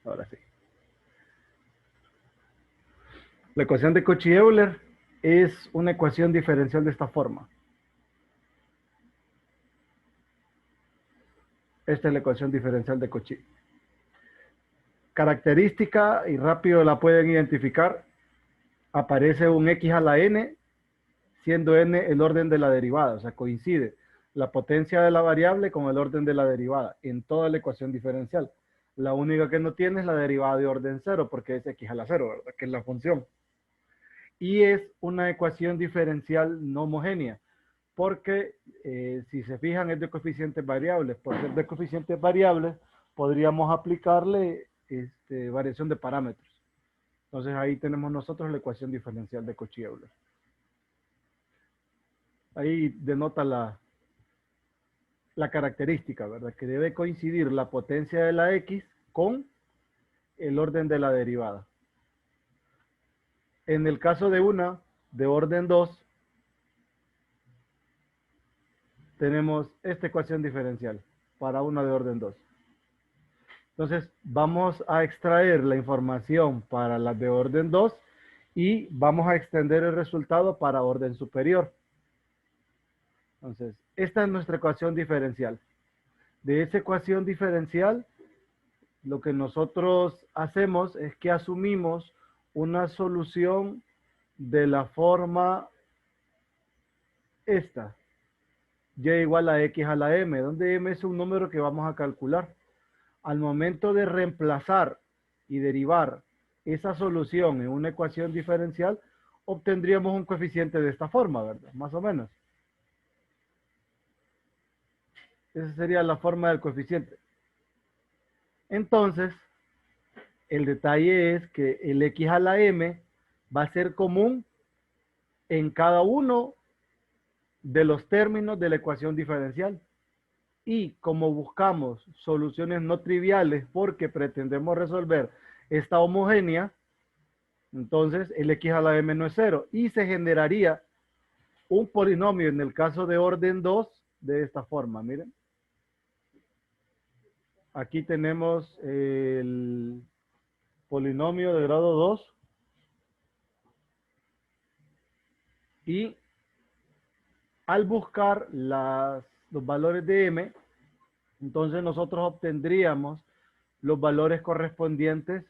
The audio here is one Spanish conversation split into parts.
Ahora sí. La ecuación de Cauchy-Euler es una ecuación diferencial de esta forma. Esta es la ecuación diferencial de Cauchy. Característica, y rápido la pueden identificar, aparece un x a la n, siendo n el orden de la derivada, o sea, coincide la potencia de la variable con el orden de la derivada en toda la ecuación diferencial. La única que no tiene es la derivada de orden cero, porque es x a la cero, ¿verdad? Que es la función. Y es una ecuación diferencial no homogénea, porque si se fijan es de coeficientes variables. Por ser de coeficientes variables, podríamos aplicarle variación de parámetros. Entonces ahí tenemos nosotros la ecuación diferencial de Cauchy-Euler. Ahí denota la característica, ¿verdad? Que debe coincidir la potencia de la x con el orden de la derivada. En el caso de una de orden 2, tenemos esta ecuación diferencial para una de orden 2. Entonces, vamos a extraer la información para las de orden 2 y vamos a extender el resultado para orden superior. Entonces, esta es nuestra ecuación diferencial. De esa ecuación diferencial, lo que nosotros hacemos es que asumimos una solución de la forma esta, y igual a x a la m, donde m es un número que vamos a calcular. Al momento de reemplazar y derivar esa solución en una ecuación diferencial, obtendríamos un coeficiente de esta forma, ¿verdad? Más o menos. Esa sería la forma del coeficiente. Entonces, el detalle es que el x a la m va a ser común en cada uno de los términos de la ecuación diferencial. Y como buscamos soluciones no triviales porque pretendemos resolver esta homogénea, entonces el x a la m no es cero y se generaría un polinomio en el caso de orden 2 de esta forma. Miren, aquí tenemos el polinomio de grado 2 y al buscar los valores de m, entonces nosotros obtendríamos los valores correspondientes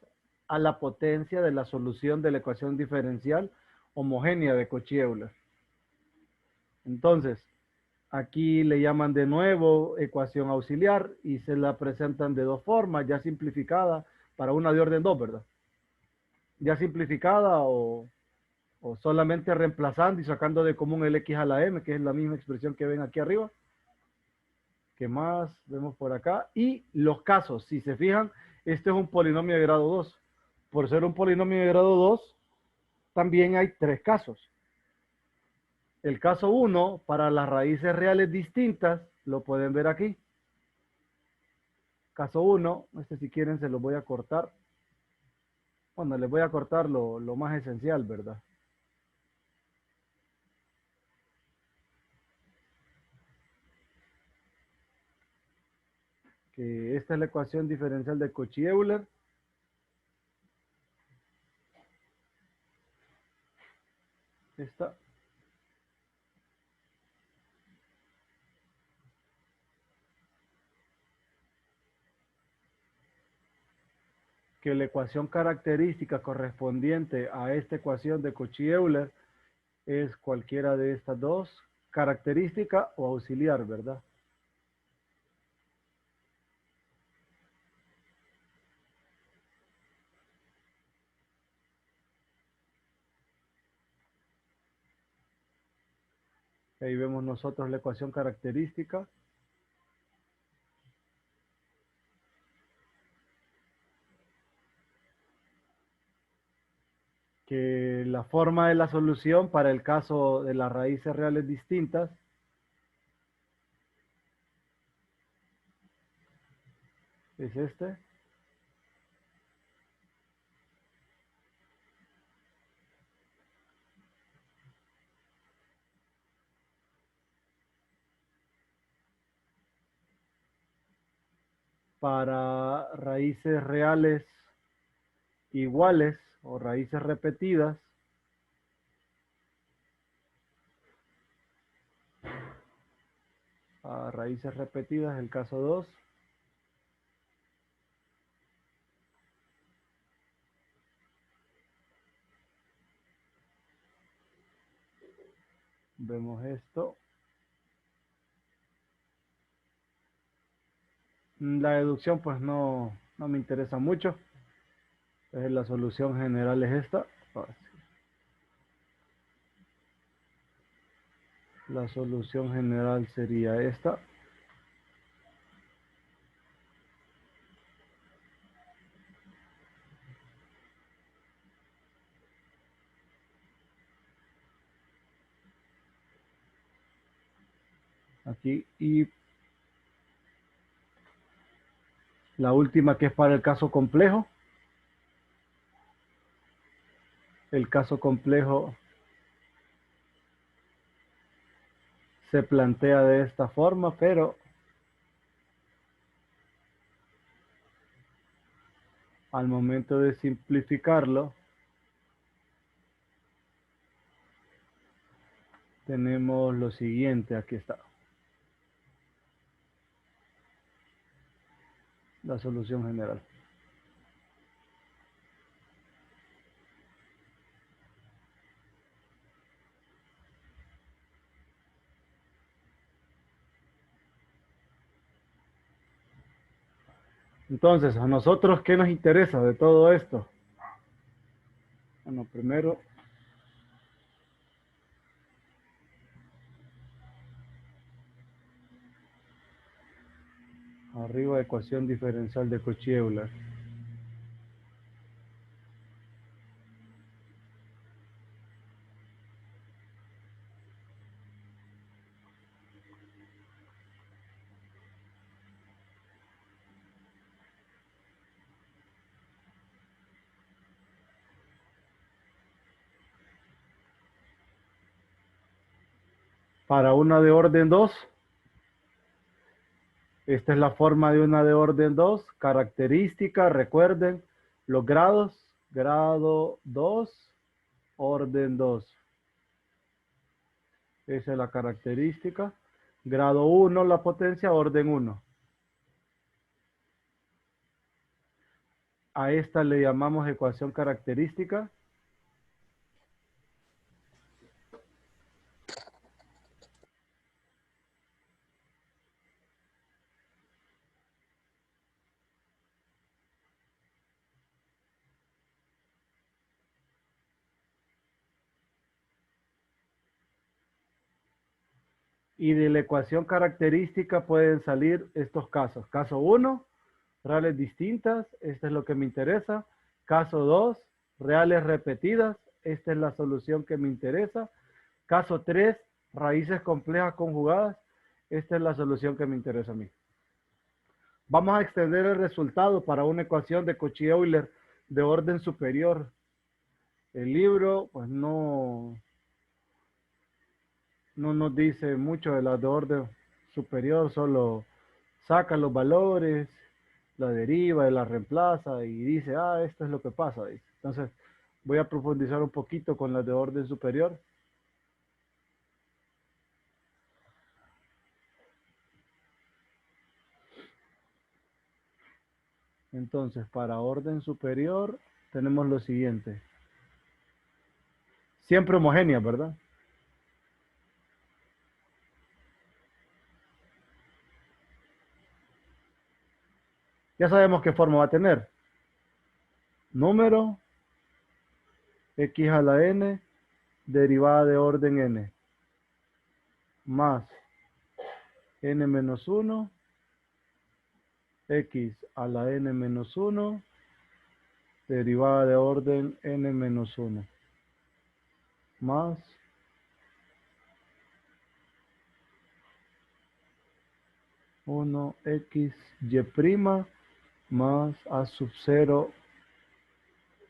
a la potencia de la solución de la ecuación diferencial homogénea de Cauchy-Euler. Entonces, aquí le llaman de nuevo ecuación auxiliar y se la presentan de dos formas, ya simplificada para una de orden 2, ¿verdad? Ya simplificada o solamente reemplazando y sacando de común el x a la m, que es la misma expresión que ven aquí arriba. ¿Qué más vemos por acá? Y los casos, si se fijan, este es un polinomio de grado 2. Por ser un polinomio de grado 2, también hay tres casos. El caso 1, para las raíces reales distintas, lo pueden ver aquí. Caso 1, si quieren se los voy a cortar. Bueno, les voy a cortar lo más esencial, ¿verdad? Que esta es la ecuación diferencial de Cauchy-Euler. Esta. Que la ecuación característica correspondiente a esta ecuación de Cauchy-Euler es cualquiera de estas dos, característica o auxiliar, ¿verdad? Ahí vemos nosotros la ecuación característica. Que la forma de la solución para el caso de las raíces reales distintas es este. Para raíces reales iguales o raíces repetidas a raíces repetidas, el caso 2. Vemos esto. La deducción pues no me interesa mucho. La solución general es esta. La solución general sería esta. Aquí. Y la última, que es para el caso complejo. El caso complejo se plantea de esta forma, pero al momento de simplificarlo, tenemos lo siguiente. Aquí está. La solución general. Entonces, ¿a nosotros qué nos interesa de todo esto? Bueno, primero, arriba, ecuación diferencial de Cauchy-Euler. Para una de orden 2, esta es la forma de una de orden 2. Característica, recuerden, los grados, grado 2, orden 2. Esa es la característica. Grado 1, la potencia, orden 1. A esta le llamamos ecuación característica. Y de la ecuación característica pueden salir estos casos. Caso 1, reales distintas, esta es lo que me interesa. Caso 2, reales repetidas, esta es la solución que me interesa. Caso 3, raíces complejas conjugadas, esta es la solución que me interesa a mí. Vamos a extender el resultado para una ecuación de Cauchy-Euler de orden superior. El libro, pues no nos dice mucho de las de orden superior, solo saca los valores, la deriva y la reemplaza y dice, esto es lo que pasa. Dice. Entonces, voy a profundizar un poquito con las de orden superior. Entonces, para orden superior, tenemos lo siguiente. Siempre homogéneas, ¿verdad? Ya sabemos qué forma va a tener. Número, x a la n, derivada de orden n, más n menos 1, x a la n menos 1, derivada de orden n menos 1, más x y' más a sub 0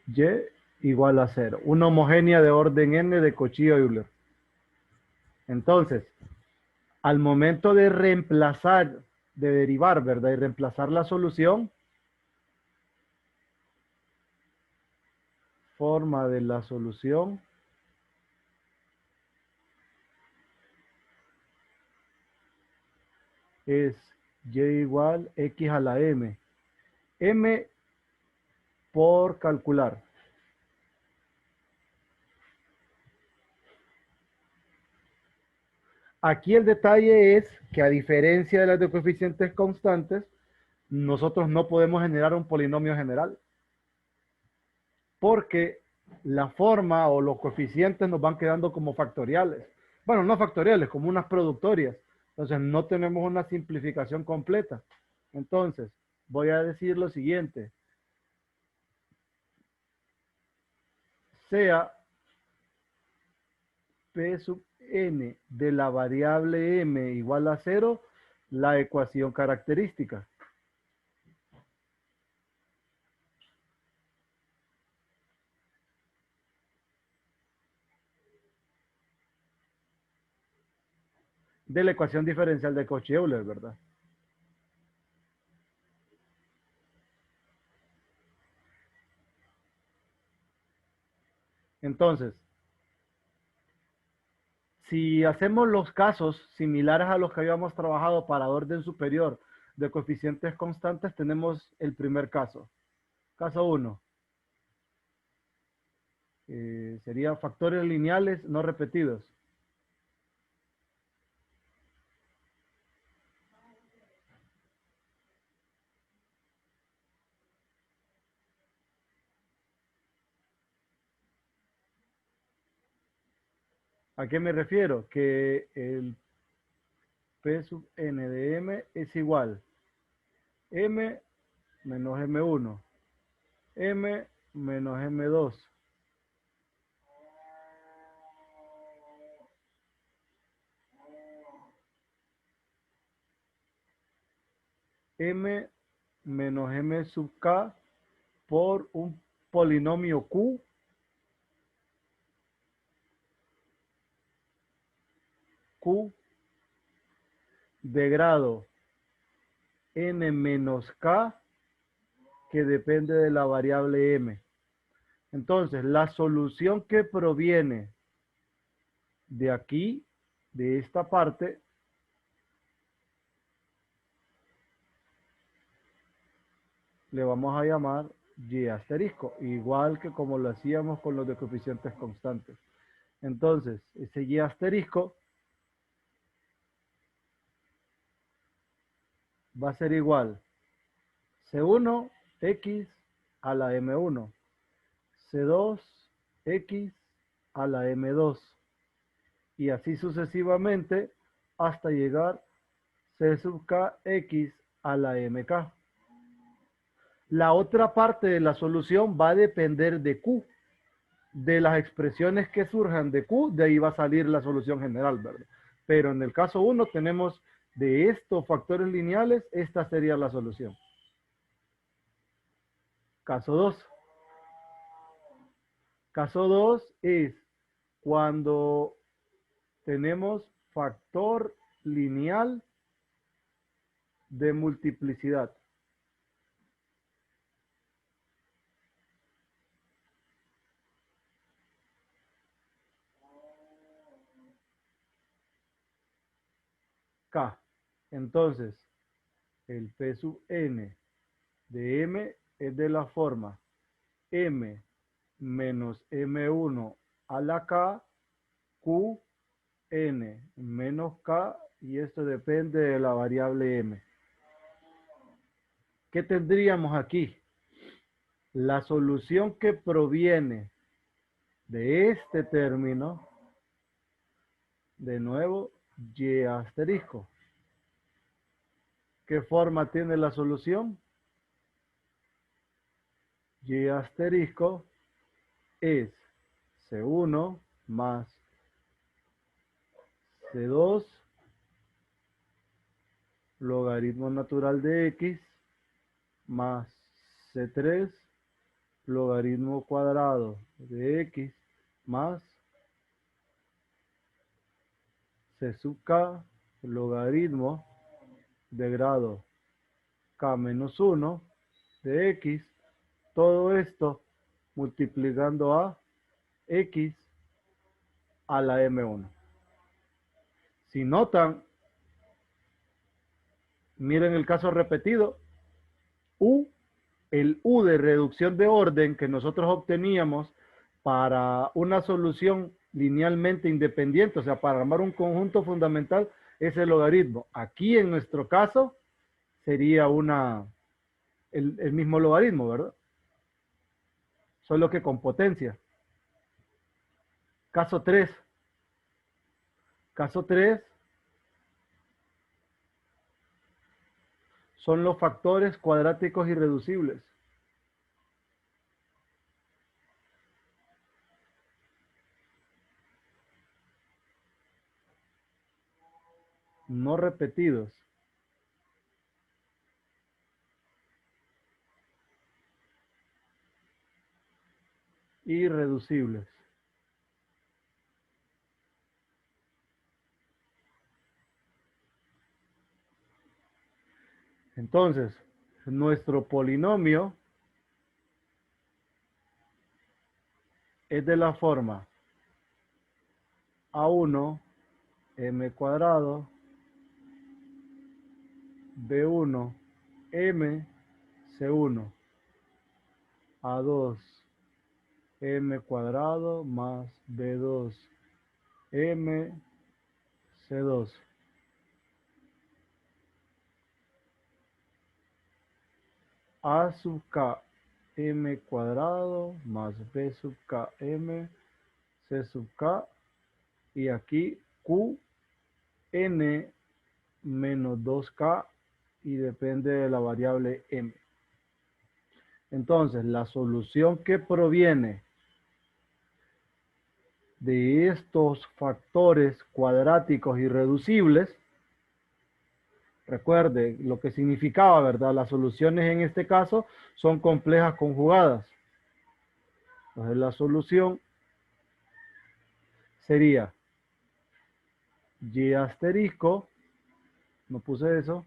y igual a 0. Una homogénea de orden n de Cauchy-Euler. Entonces, al momento de reemplazar, de derivar, ¿verdad? Y reemplazar la solución, forma de la solución es y igual x a la m. M por calcular. Aquí el detalle es que a diferencia de las de coeficientes constantes, nosotros no podemos generar un polinomio general. Porque la forma o los coeficientes nos van quedando como factoriales. Bueno, no factoriales, como unas productorias. Entonces no tenemos una simplificación completa. Entonces, voy a decir lo siguiente. Sea P sub n de la variable m igual a 0, la ecuación característica. De la ecuación diferencial de Cauchy-Euler, ¿verdad? Entonces, si hacemos los casos similares a los que habíamos trabajado para orden superior de coeficientes constantes, tenemos el primer caso. Caso 1. Sería factores lineales no repetidos. ¿A qué me refiero? Que el P sub n de m es igual m menos m1, m menos m2, m menos m sub k por un polinomio q de grado n menos k que depende de la variable m. Entonces, la solución que proviene de aquí, de esta parte, le vamos a llamar y asterisco, igual que como lo hacíamos con los de coeficientes constantes. Entonces, ese y asterisco va a ser igual C1 x a la M1, C2 x a la M2, y así sucesivamente hasta llegar C sub k x a la MK. La otra parte de la solución va a depender de Q. De las expresiones que surjan de Q, de ahí va a salir la solución general, ¿verdad? Pero en el caso 1 tenemos de estos factores lineales, esta sería la solución. Caso 2. Caso 2 es cuando tenemos factor lineal de multiplicidad. K. Entonces, el P sub n de m es de la forma m menos m1 a la k q n menos k, y esto depende de la variable m. ¿Qué tendríamos aquí? La solución que proviene de este término, de nuevo, y asterisco. ¿Qué forma tiene la solución? Y asterisco es C1 más C2 logaritmo natural de X más C3 logaritmo cuadrado de X más C sub K logaritmo de grado K menos 1 de X. Todo esto multiplicando a x a la m1. Si notan, miren el caso repetido, el U de reducción de orden que nosotros obteníamos para una solución linealmente independiente, o sea, para armar un conjunto fundamental, es el logaritmo. Aquí en nuestro caso sería el mismo logaritmo, ¿verdad? Solo que con potencia. Caso 3. Caso 3 son los factores cuadráticos irreducibles. No repetidos. Irreducibles. Entonces, nuestro polinomio es de la forma A1 m cuadrado B1 m C1 A2 m cuadrado más B2 m C2 A sub k m cuadrado más B sub k m C sub k y aquí q n menos 2k y depende de la variable m. Entonces, la solución que proviene de estos factores cuadráticos irreducibles, recuerde lo que significaba, ¿verdad? Las soluciones en este caso son complejas conjugadas. Entonces, la solución sería y asterisco, no puse eso,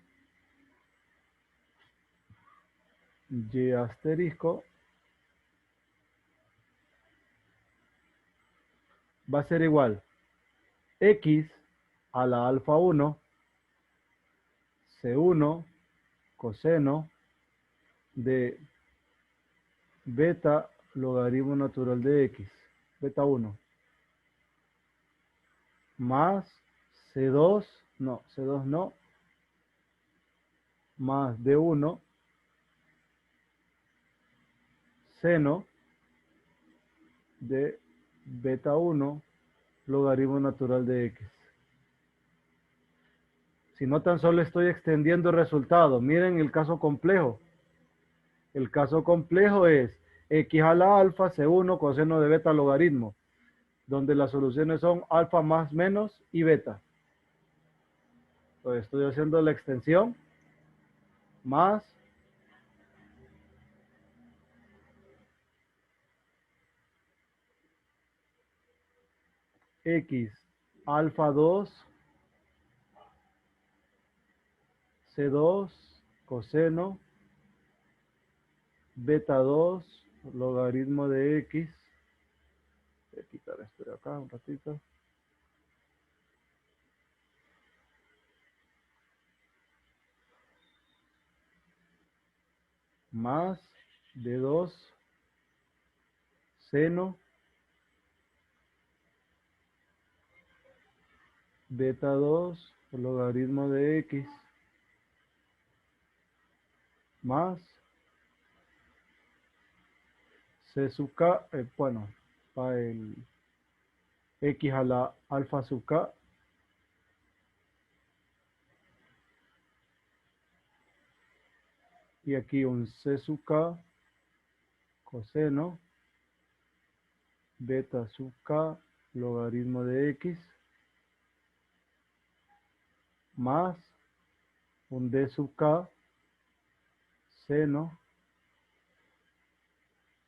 y asterisco va a ser igual x a la alfa 1 C1 coseno de beta logaritmo natural de x, beta 1, más C2, no, C2 no, más D1 seno de beta 1 logaritmo natural de x. Si no, tan solo estoy extendiendo el resultado. Miren el caso complejo. El caso complejo es x a la alfa C1 coseno de beta logaritmo, donde las soluciones son alfa más menos y beta. Entonces estoy haciendo la extensión más x alfa 2 C2 coseno beta 2 logaritmo de x. Voy a quitar esto de acá un ratito. Más D2 seno beta 2 logaritmo de x más c sub k, bueno, para el x a la alfa sub k y aquí un c sub k coseno beta sub k logaritmo de x más un d sub k seno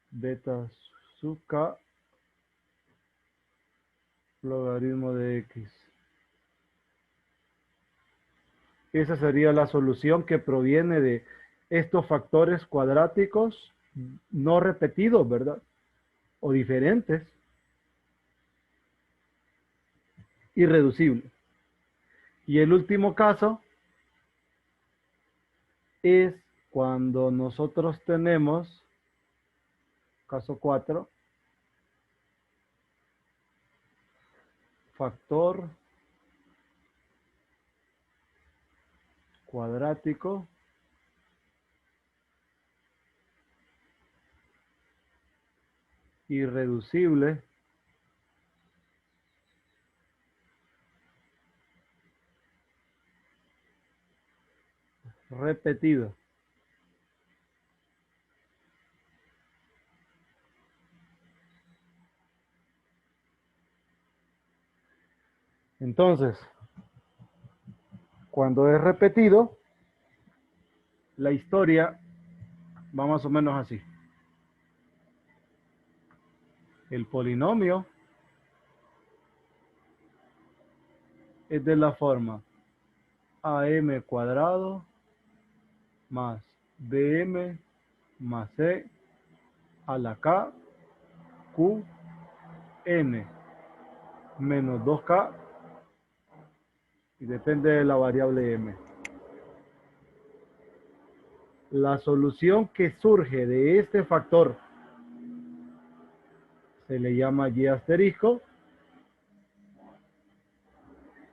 beta sub k logaritmo de x. Esa sería la solución que proviene de estos factores cuadráticos no repetidos, ¿verdad? o diferentes, irreducible. Y el último caso es cuando nosotros tenemos, caso 4, factor cuadrático irreducible repetido. Entonces, cuando es repetido, la historia va más o menos así. El polinomio es de la forma am cuadrado más bm más c a la k q n menos 2k y depende de la variable m. La solución que surge de este factor se le llama y asterisco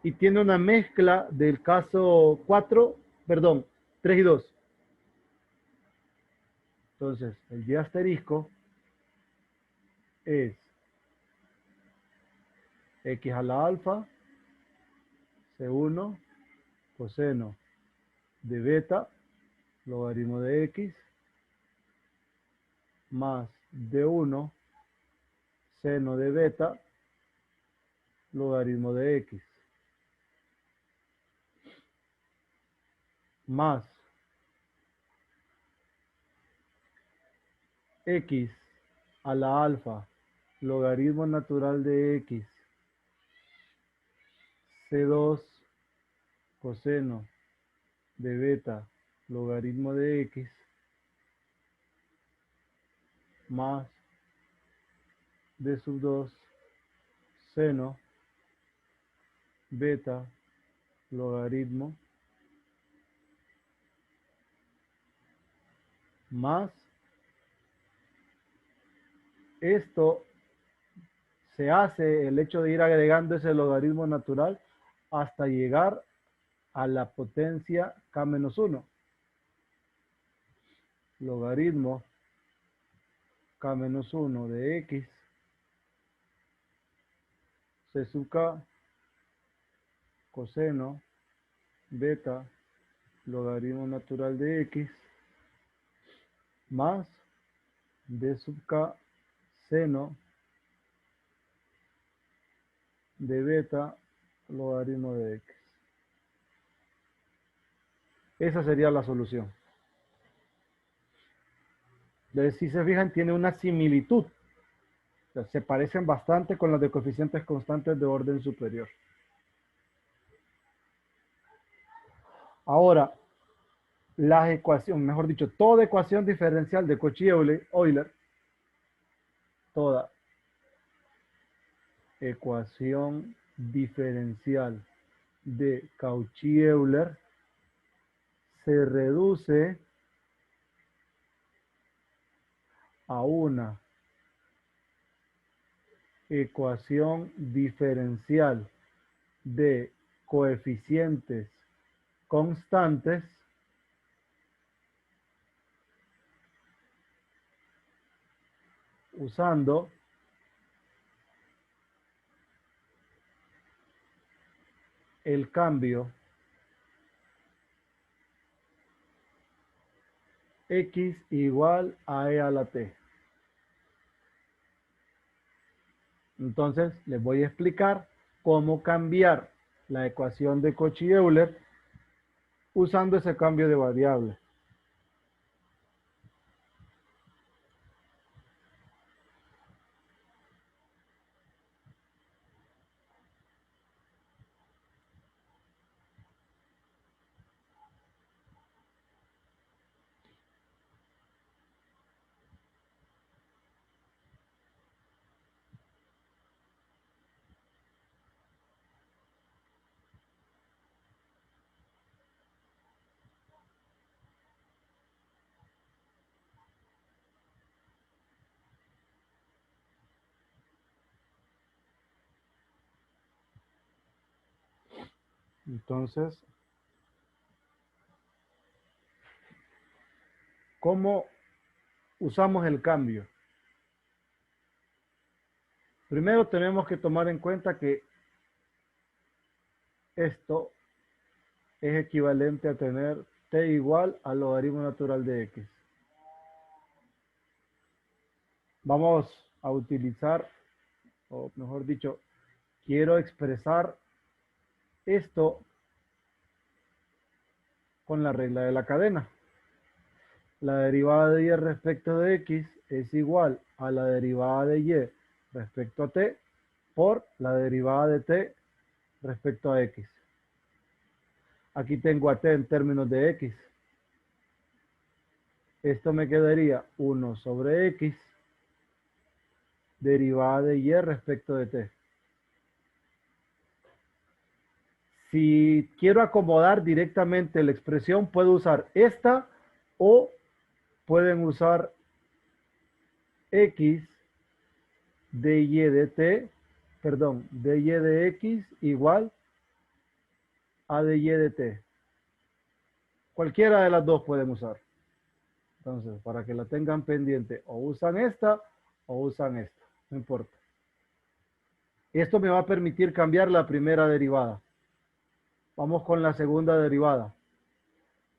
y tiene una mezcla del caso 4, perdón, 3 y 2. Entonces, el y asterisco es x a la alfa C1 coseno de beta logaritmo de x más D1 seno de beta logaritmo de x más x a la alfa logaritmo natural de x C2 coseno de beta logaritmo de x más D sub 2 seno beta logaritmo más esto se hace el hecho de ir agregando ese logaritmo natural hasta llegar a la potencia k-1. Logaritmo k-1 de x c sub k coseno beta logaritmo natural de x más d sub k seno de beta logaritmo de x. Esa sería la solución. Entonces, si se fijan, tiene una similitud. O sea, se parecen bastante con las de coeficientes constantes de orden superior. Ahora, las ecuaciones, mejor dicho, toda ecuación diferencial de Cauchy-Euler, toda ecuación diferencial de Cauchy-Euler se reduce a una ecuación diferencial de coeficientes constantes usando el cambio x igual a e a la t. Entonces, les voy a explicar cómo cambiar la ecuación de Cauchy-Euler usando ese cambio de variable. Entonces, ¿cómo usamos el cambio? Primero tenemos que tomar en cuenta que esto es equivalente a tener t igual al logaritmo natural de x. Vamos a utilizar, o mejor dicho, quiero expresar esto con la regla de la cadena. La derivada de y respecto de x es igual a la derivada de y respecto a t por la derivada de t respecto a x. Aquí tengo a t en términos de x. Esto me quedaría 1 sobre x derivada de y respecto de t. Si quiero acomodar directamente la expresión, puedo usar esta o pueden usar x de y de t, perdón, de y de x igual a de y de t. Cualquiera de las dos pueden usar. Entonces, para que la tengan pendiente, o usan esta o usan esta, no importa. Esto me va a permitir cambiar la primera derivada. Vamos con la segunda derivada.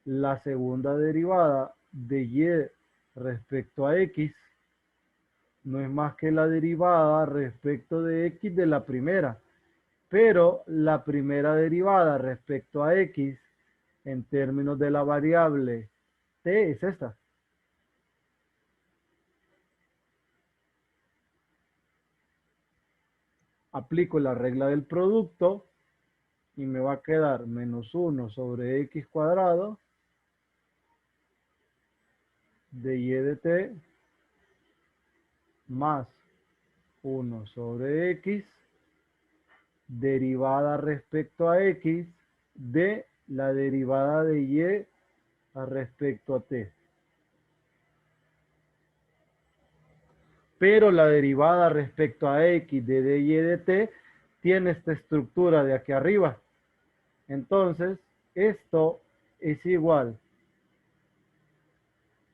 La segunda derivada de y respecto a x no es más que la derivada respecto de x de la primera, pero la primera derivada respecto a x en términos de la variable t es esta. Aplico la regla del producto y me va a quedar menos 1 sobre x cuadrado de y de t más 1 sobre x derivada respecto a x de la derivada de y respecto a t. Pero la derivada respecto a x de dy de t tiene esta estructura de aquí arriba. Entonces, esto es igual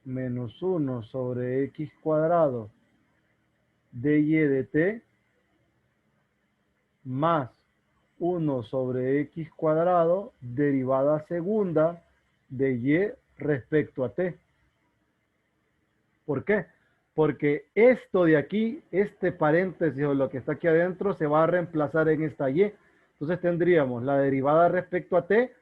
menos 1 sobre x cuadrado de y de t más 1 sobre x cuadrado derivada segunda de y respecto a t. ¿Por qué? Porque esto de aquí, este paréntesis o lo que está aquí adentro, se va a reemplazar en esta y. Entonces tendríamos la derivada respecto a t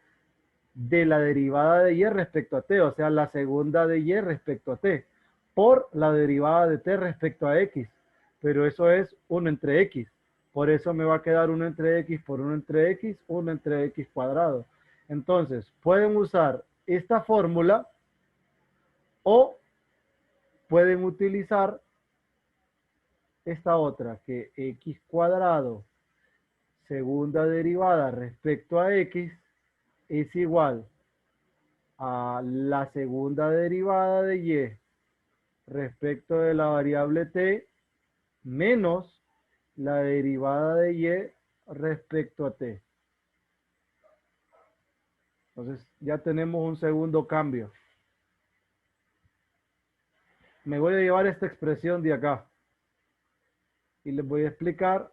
de la derivada de y respecto a t, o sea, la segunda de y respecto a t, por la derivada de t respecto a x. Pero eso es 1 entre x. Por eso me va a quedar 1 entre x por 1 entre x, 1 entre x cuadrado. Entonces, pueden usar esta fórmula o pueden utilizar esta otra, que x cuadrado segunda derivada respecto a x es igual a la segunda derivada de y respecto de la variable t menos la derivada de y respecto a t. Entonces ya tenemos un segundo cambio. Me voy a llevar esta expresión de acá y les voy a explicar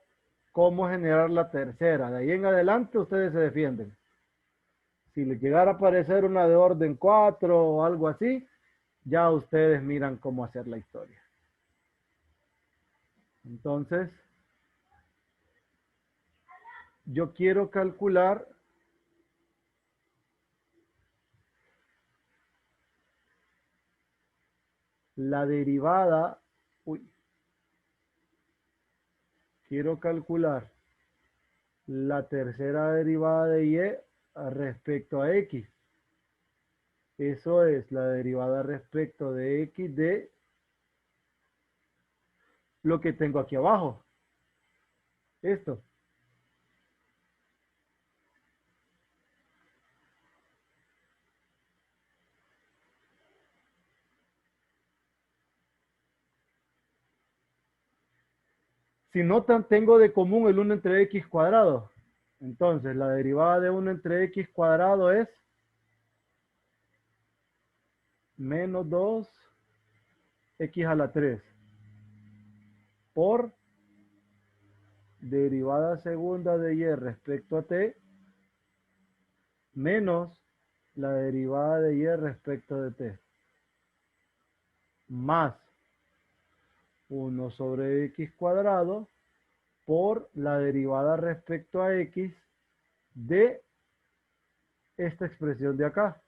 cómo generar la tercera. De ahí en adelante ustedes se defienden. Si les llegara a aparecer una de orden 4 o algo así, ya ustedes miran cómo hacer la historia. Entonces, yo quiero calcular la derivada, quiero calcular la tercera derivada de y respecto a x. Eso es la derivada respecto de x de lo que tengo aquí abajo. Esto. Si notan, tengo de común el 1 entre x cuadrado. Entonces, la derivada de 1 entre x cuadrado es menos 2x a la 3 por derivada segunda de y respecto a t menos la derivada de y respecto de t más 1 sobre x cuadrado por la derivada respecto a x de esta expresión de acá.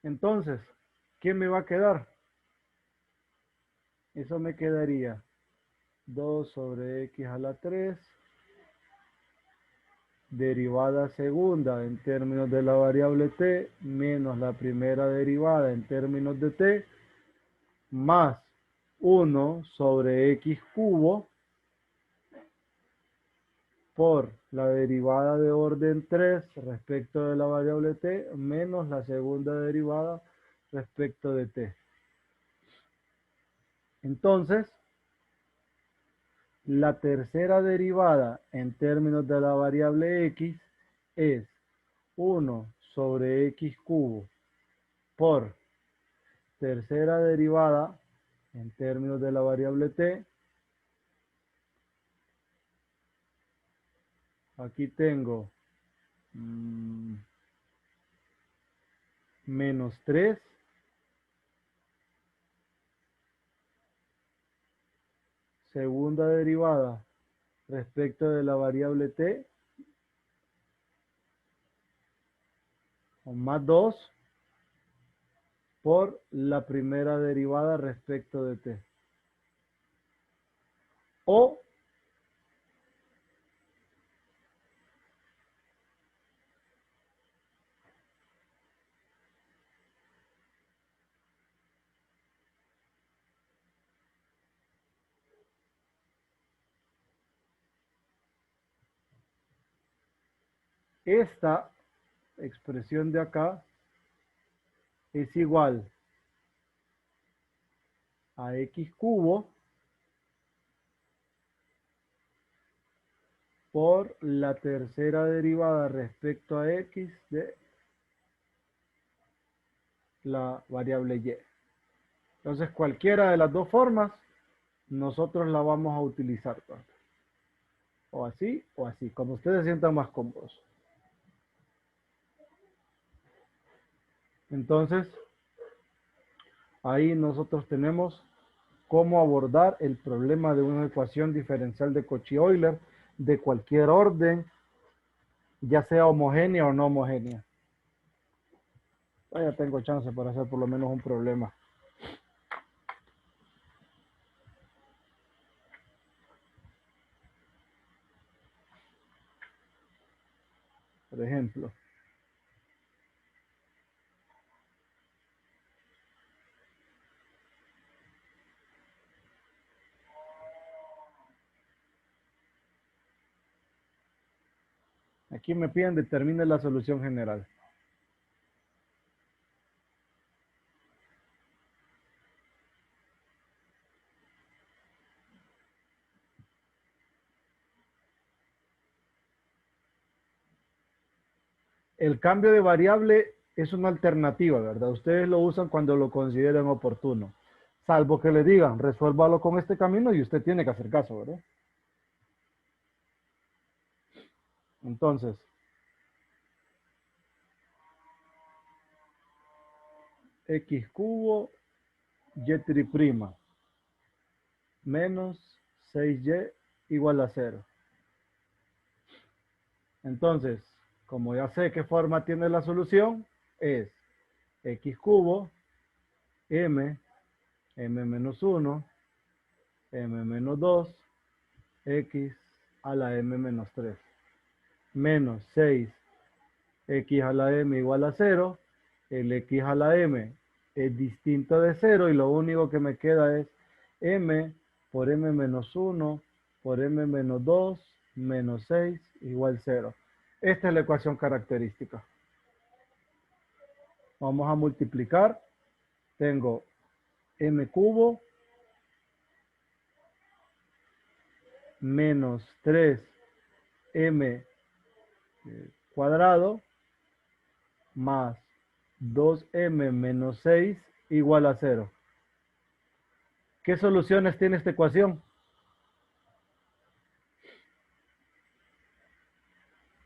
Entonces, ¿qué me va a quedar? Eso me quedaría 2 sobre x a la 3, derivada segunda en términos de la variable t, menos la primera derivada en términos de t, más 1 sobre x cubo por la derivada de orden 3 respecto de la variable t, menos la segunda derivada respecto de t. Entonces, la tercera derivada en términos de la variable x es 1 sobre x cubo por tercera derivada en términos de la variable t. Aquí tengo menos 3 segunda derivada respecto de la variable t, o más 2 por la primera derivada respecto de t. O esta expresión de acá es igual a x cubo por la tercera derivada respecto a x de la variable y. Entonces, cualquiera de las dos formas, nosotros la vamos a utilizar. O así, como ustedes se sientan más cómodos. Entonces, ahí nosotros tenemos cómo abordar el problema de una ecuación diferencial de Cauchy-Euler de cualquier orden, ya sea homogénea o no homogénea. Ya tengo chance para hacer por lo menos un problema. Por ejemplo, aquí me piden determine la solución general. El cambio de variable es una alternativa, ¿verdad? Ustedes lo usan cuando lo consideren oportuno. Salvo que le digan, resuélvalo con este camino y usted tiene que hacer caso, ¿verdad? Entonces, x cubo y triplement menos 6y igual a 0. Entonces, como ya sé qué forma tiene la solución, es x cubo m menos 1, m menos 2, x a la m menos 3, menos 6, x a la m igual a 0, el x a la m es distinto de 0 y lo único que me queda es m por m menos 1 por m menos 2 menos 6 igual 0. Esta es la ecuación característica. Vamos a multiplicar. Tengo m cubo menos 3m cuadrado más 2m menos 6 igual a 0. ¿Qué soluciones tiene esta ecuación?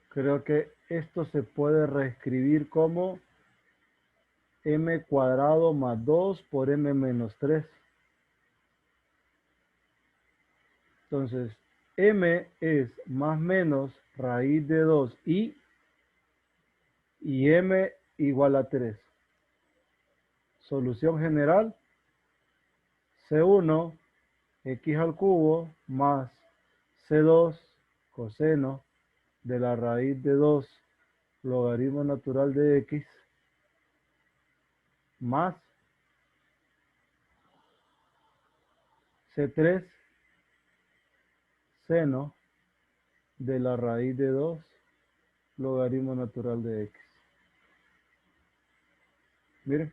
Creo que esto se puede reescribir como m cuadrado más 2 por m menos 3. Entonces, m es más menos raíz de 2 y m igual a 3. Solución general, C1 x al cubo más C2 coseno de la raíz de 2 logaritmo natural de x más C3 seno de la raíz de 2 logaritmo natural de x. Miren.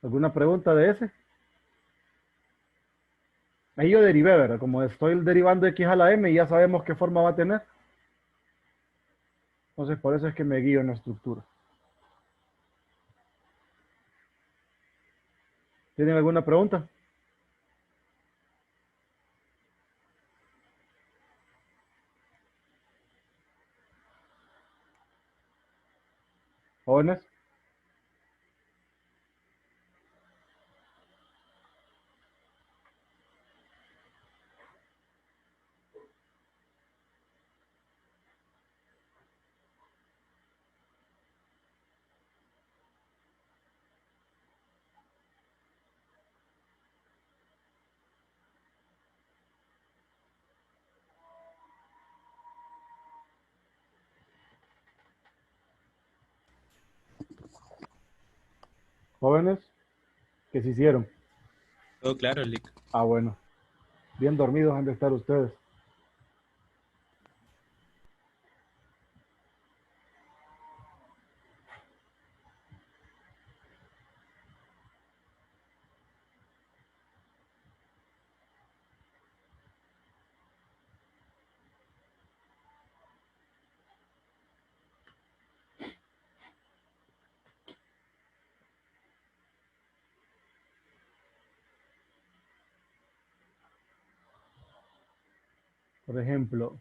¿Alguna pregunta de ese? Ahí yo derivé, ¿verdad? Como estoy derivando x a la m, ya sabemos qué forma va a tener. Entonces, por eso es que me guío en la estructura. ¿Tienen alguna pregunta? ¿Jóvenes? ¿Jóvenes? ¿Qué se hicieron? Todo claro, Lick. Ah, bueno. Bien dormidos han de estar ustedes. Por ejemplo,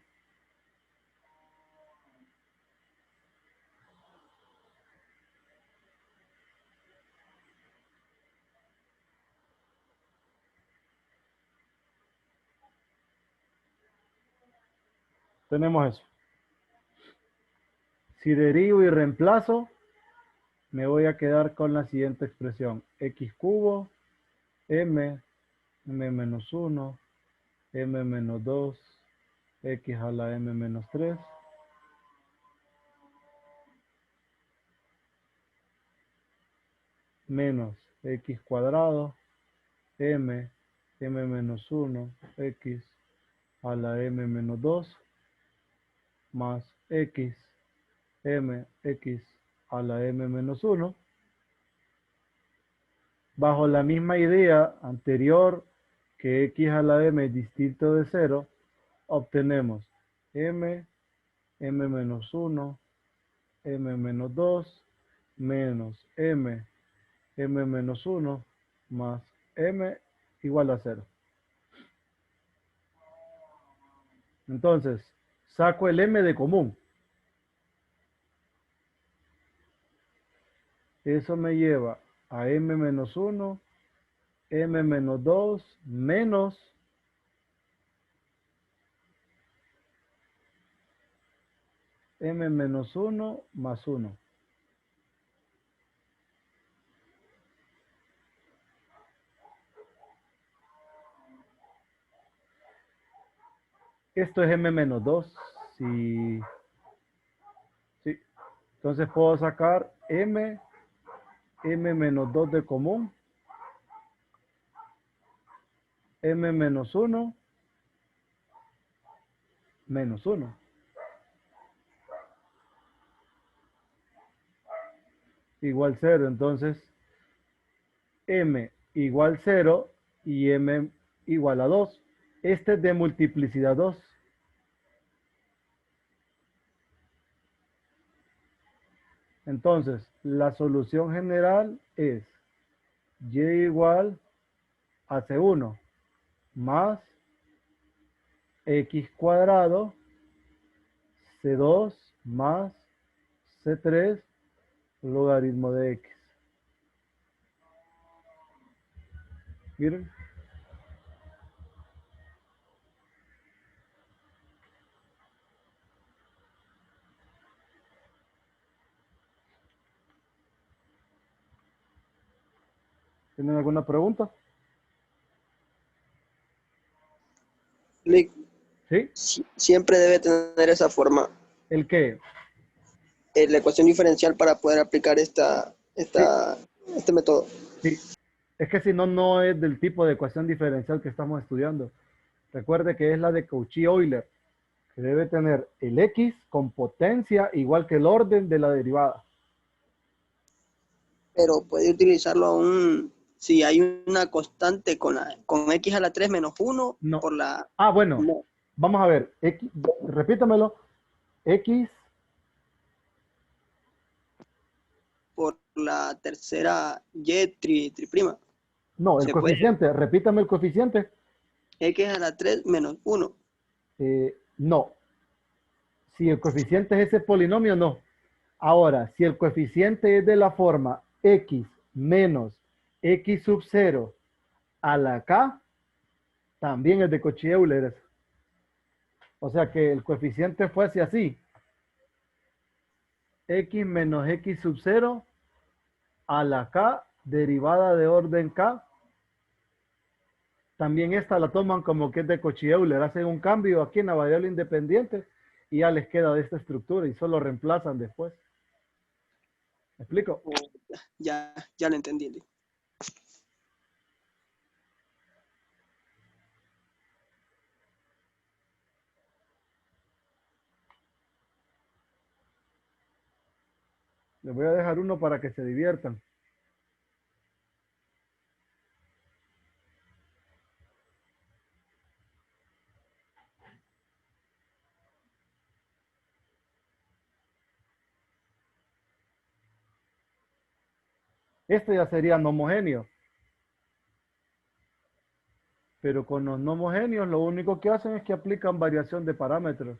tenemos eso. Si derivo y reemplazo, me voy a quedar con la siguiente expresión. X cubo, m menos 1, m menos 2, x a la m menos 3, menos x cuadrado, m menos 1, x a la m menos 2, más x a la m menos 1. Bajo la misma idea anterior que x a la m es distinto de 0, obtenemos m menos 1, m menos 2, menos m menos 1, más m igual a 0. Entonces, saco el m de común. Eso me lleva a m menos 1, m menos 2, menos m menos 1 más 1. Esto es m menos 2. Sí. Sí. Entonces puedo sacar m menos 2 de común, m menos 1, menos 1. Igual 0. Entonces, m igual 0 y m igual a 2. Este es de multiplicidad 2. Entonces, la solución general es y igual a C1 más x cuadrado C2 más C3 logaritmo de x. Miren. ¿Tienen alguna pregunta? Lick, ¿Sí? siempre debe tener esa forma, ¿El qué? la ecuación diferencial para poder aplicar Sí, este método. sí. Es que si no, no es del tipo de ecuación diferencial que estamos estudiando. Recuerde que es la de Cauchy-Euler, que debe tener el x con potencia igual que el orden de la derivada. Pero puede utilizarlo aún si hay una constante con x a la 3 menos 1 No. por la... Ah, bueno. No, Vamos a ver. X, repítamelo. X, por la tercera y triprima. no, el Se puede coeficiente. Repítame el coeficiente. x a la 3 menos 1. No. Si el coeficiente es ese polinomio, no. Ahora, si el coeficiente es de la forma x menos x sub 0 a la k, también es de Cauchy-Euler. O sea que el coeficiente fuese así. X menos x sub 0 a la k, derivada de orden k. También esta la toman como que es de Cauchy-Euler. Hacen un cambio aquí en la variable independiente y ya les queda de esta estructura y solo reemplazan después. ¿Me explico? Ya lo entendí. Lick. Les voy a dejar uno para que se diviertan. Este ya sería no homogéneo. Pero con los no homogéneos lo único que hacen es que aplican variación de parámetros.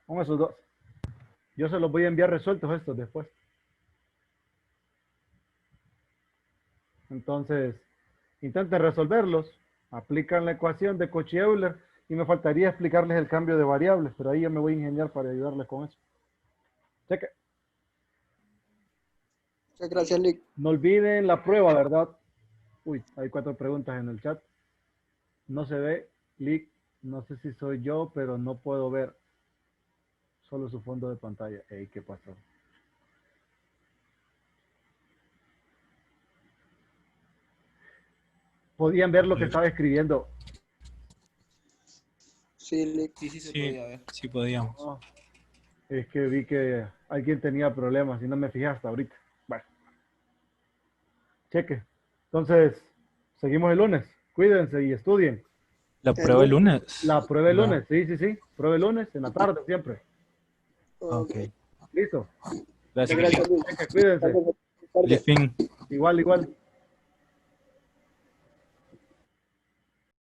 Con esos dos. Yo se los voy a enviar resueltos estos después. Entonces, intenten resolverlos. Aplican la ecuación de Cauchy-Euler y me faltaría explicarles el cambio de variables, pero ahí yo me voy a ingeniar para ayudarles con eso. Cheque. Muchas gracias, Lick. No olviden la prueba, ¿verdad? Uy, hay 4 preguntas en el chat. No se ve. Lick, no sé si soy yo, pero no puedo ver solo su fondo de pantalla. Ey, ¿qué pasó? Podían ver lo que estaba escribiendo. Sí, Lick. Sí, sí se Sí, podía ver. sí podíamos. Oh, Es que vi que alguien tenía problemas y no me fijé hasta ahorita. Bueno, cheque. Entonces, seguimos el lunes. Cuídense y estudien. La prueba el lunes. La prueba el Va. lunes, sí, sí, sí. Prueba el lunes en la tarde siempre. Ok. Listo. Gracias. Gracias, Luis. Cheque, cuídense. Gracias. Feliz fin. Igual, igual.